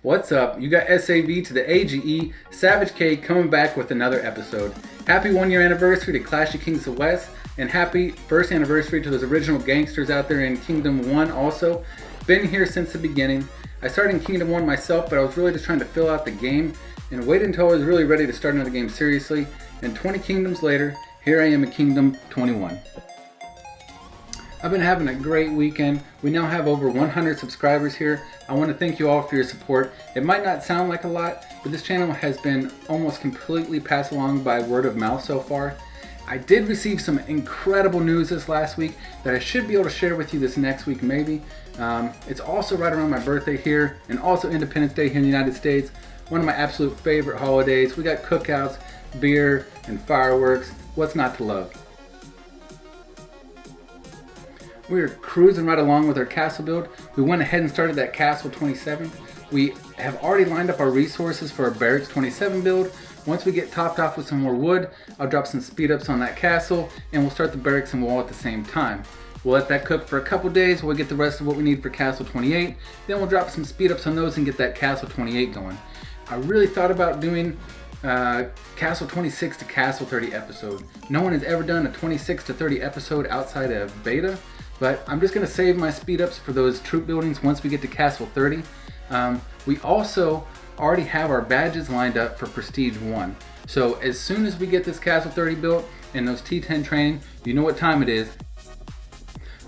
What's up? You got SAV to the AGE, Savage K coming back with another episode. Happy 1 year anniversary to Clash of Kings of the West, and happy first anniversary to those original gangsters out there in Kingdom 1 also. Been here since the beginning. I started in Kingdom 1 myself, but I was really just trying to fill out the game and waited until I was really ready to start another game seriously. And 20 kingdoms later, here I am in Kingdom 21. I've been having a great weekend. We now have over 100 subscribers here. I want to thank you all for your support. It might not sound like a lot, but this channel has been almost completely passed along by word of mouth so far. I did receive some incredible news this last week that I should be able to share with you this next week maybe. It's also right around my birthday here, and also Independence Day here in the United States. One of my absolute favorite holidays. We got cookouts, beer, and fireworks. What's not to love? We're cruising right along with our castle build. We went ahead and started that Castle 27. We have already lined up our resources for our Barracks 27 build. Once we get topped off with some more wood, I'll drop some speed ups on that castle, and we'll start the barracks and wall at the same time. We'll let that cook for a couple days. We'll get the rest of what we need for Castle 28. Then we'll drop some speed ups on those and get that Castle 28 going. I really thought about doing Castle 26 to Castle 30 episode. No one has ever done a 26 to 30 episode outside of beta, but I'm just going to save my speed ups for those troop buildings once we get to Castle 30. We also already have our badges lined up for Prestige 1. So as soon as we get this Castle 30 built and those T10 training, you know what time it is.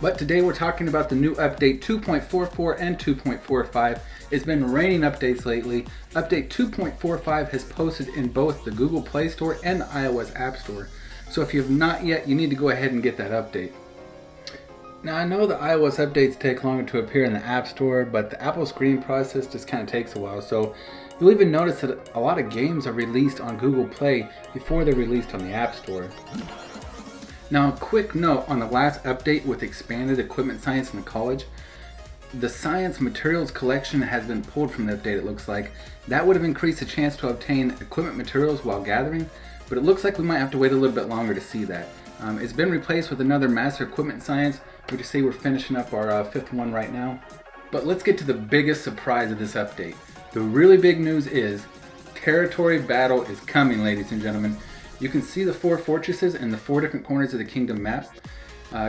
But today we're talking about the new update 2.44 and 2.45. It's been raining updates lately. Update 2.45 has posted in both the Google Play Store and the iOS App Store. So if you have not yet, you need to go ahead and get that update. Now I know the iOS updates take longer to appear in the App Store, but the Apple screening process just kind of takes a while. So you'll even notice that a lot of games are released on Google Play before they're released on the App Store. Now a quick note on the last update with expanded equipment science in the college. The science materials collection has been pulled from the update, it looks like. That would have increased the chance to obtain equipment materials while gathering, but it looks like we might have to wait a little bit longer to see that. It's been replaced with another master equipment science. We just say we're finishing up our fifth one right now. But let's get to the biggest surprise of this update. The really big news is territory battle is coming, ladies and gentlemen. You can see the 4 fortresses in the 4 different corners of the kingdom map.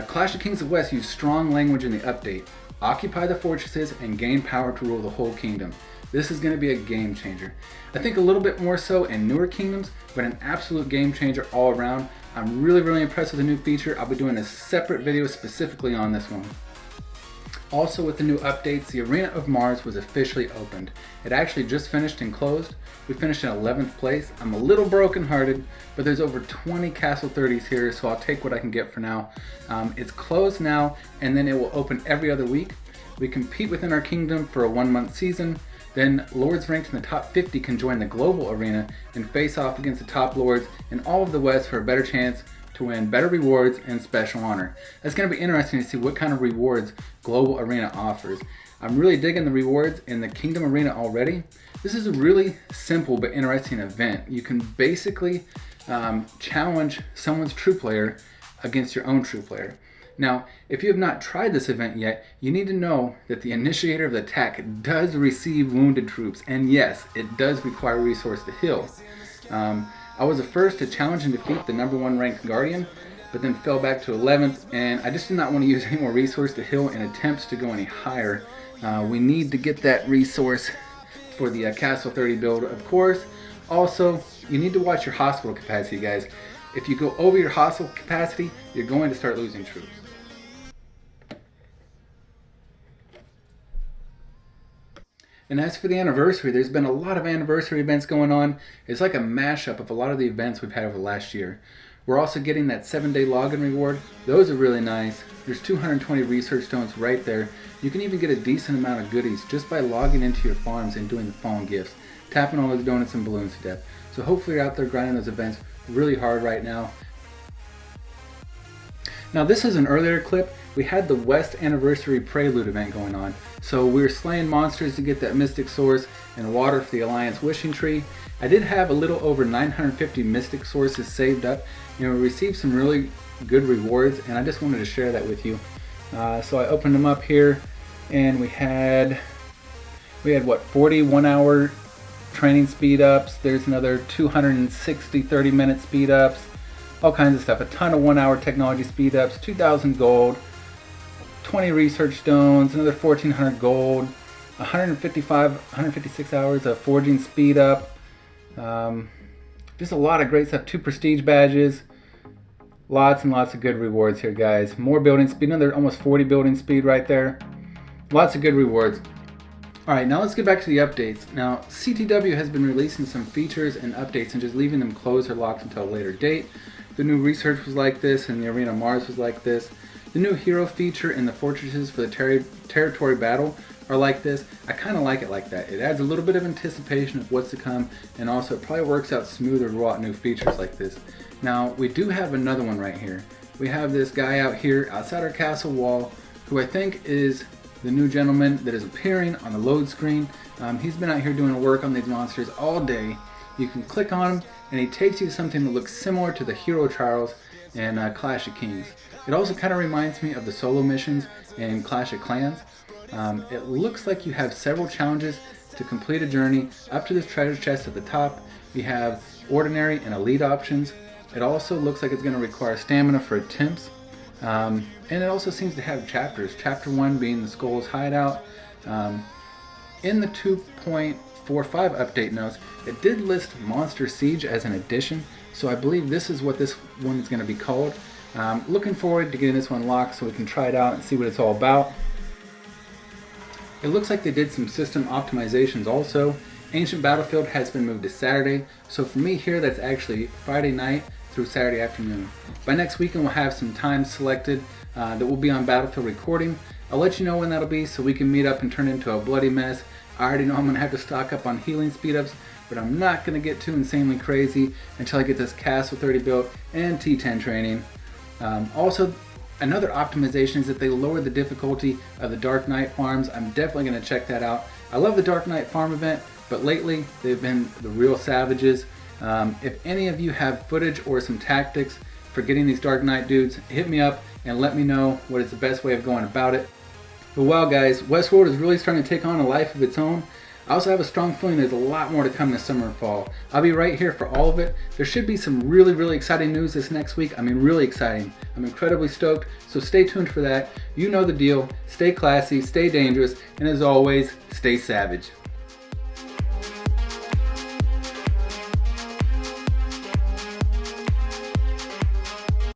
Clash of Kings of West used strong language in the update. Occupy the fortresses and gain power to rule the whole kingdom. This is going to be a game changer. I think a little bit more so in newer kingdoms, but an absolute game changer all around. I'm really impressed with the new feature. I'll be doing a separate video specifically on this one. Also with the new updates, the Arena of Mars was officially opened. It actually just finished and closed. We finished in 11th place. I'm a little brokenhearted, but there's over 20 Castle 30s here, so I'll take what I can get for now. It's closed now, and then it will open every other week. We compete within our kingdom for a 1-month season. Then lords ranked in the top 50 can join the global arena and face off against the top lords in all of the West for a better chance to win better rewards and special honor. That's going to be interesting to see what kind of rewards Global Arena offers. I'm really digging the rewards in the Kingdom Arena already. This is a really simple but interesting event. You can basically challenge someone's true player against your own true player. Now, if you have not tried this event yet, you need to know that the initiator of the attack does receive wounded troops, and yes, it does require resource to heal. I was the first to challenge and defeat the #1 ranked Guardian, but then fell back to 11th, and I just did not want to use any more resource to heal in attempts to go any higher. We need to get that resource for the Castle 30 build, of course. Also, you need to watch your hospital capacity, guys. If you go over your hospital capacity, you're going to start losing troops. And as for the anniversary, there's been a lot of anniversary events going on. It's like a mashup of a lot of the events we've had over the last year. We're also getting that 7-day login reward. Those are really nice. There's 220 research stones right there. You can even get a decent amount of goodies just by logging into your farms and doing the phone gifts, tapping all those donuts and balloons to death. So hopefully you're out there grinding those events really hard right now. Now this is an earlier clip. We had the West Anniversary Prelude event going on. So we were slaying monsters to get that Mystic Source and water for the Alliance Wishing Tree. I did have a little over 950 Mystic Sources saved up. We received some really good rewards, and I just wanted to share that with you. So I opened them up here, and we had We had what, 41 hour training speed ups. There's another 260 30-minute speed ups. All kinds of stuff. A ton of 1 hour technology speed ups. 2,000 gold. 20 research stones. Another 1,400 gold. 156 hours of forging speed up. Just a lot of great stuff. 2 prestige badges. Lots and lots of good rewards here, guys. More building speed. Another almost 40 building speed right there. Lots of good rewards. Alright, now let's get back to the updates. Now, CTW has been releasing some features and updates and just leaving them closed or locked until a later date. The new research was like this, and the Arena Mars was like this. The new hero feature and the fortresses for the territory battle are like this. I kind of like it like that. It adds a little bit of anticipation of what's to come, and also it probably works out smoother to roll out new features like this. Now, we do have another one right here. We have this guy out here outside our castle wall, who I think is the new gentleman that is appearing on the load screen. He's been out here doing work on these monsters all day. You can click on him and he takes you to something that looks similar to the hero trials in Clash of Kings. It also kind of reminds me of the solo missions in Clash of Clans. It looks like you have several challenges to complete a journey up to this treasure chest at the top. You have ordinary and elite options. It also looks like it's going to require stamina for attempts. And it also seems to have chapters. Chapter 1 being the Skull's hideout. In the 2.45 update notes, it did list Monster Siege as an addition, so I believe this is what this one is going to be called. Looking forward to getting this one locked so we can try it out and see what it's all about. It looks like they did some system optimizations also. Ancient Battlefield has been moved to Saturday, so for me here that's actually Friday night through Saturday afternoon. By next weekend we'll have some time selected that will be on Battlefield recording. I'll let you know when that'll be so we can meet up and turn it into a bloody mess. I already know I'm going to have to stock up on healing speed ups, but I'm not going to get too insanely crazy until I get this Castle 30 built and T10 training. Also, another optimization is that they lowered the difficulty of the Dark Knight farms. I'm definitely going to check that out. I love the Dark Knight farm event, but lately they've been the real savages. If any of you have footage or some tactics for getting these Dark Knight dudes, hit me up and let me know what is the best way of going about it. But wow guys, Westworld is really starting to take on a life of its own. I also have a strong feeling there's a lot more to come this summer and fall. I'll be right here for all of it. There should be some really exciting news this next week. I mean, really exciting. I'm incredibly stoked, so stay tuned for that. You know the deal. Stay classy, stay dangerous, and as always, stay savage.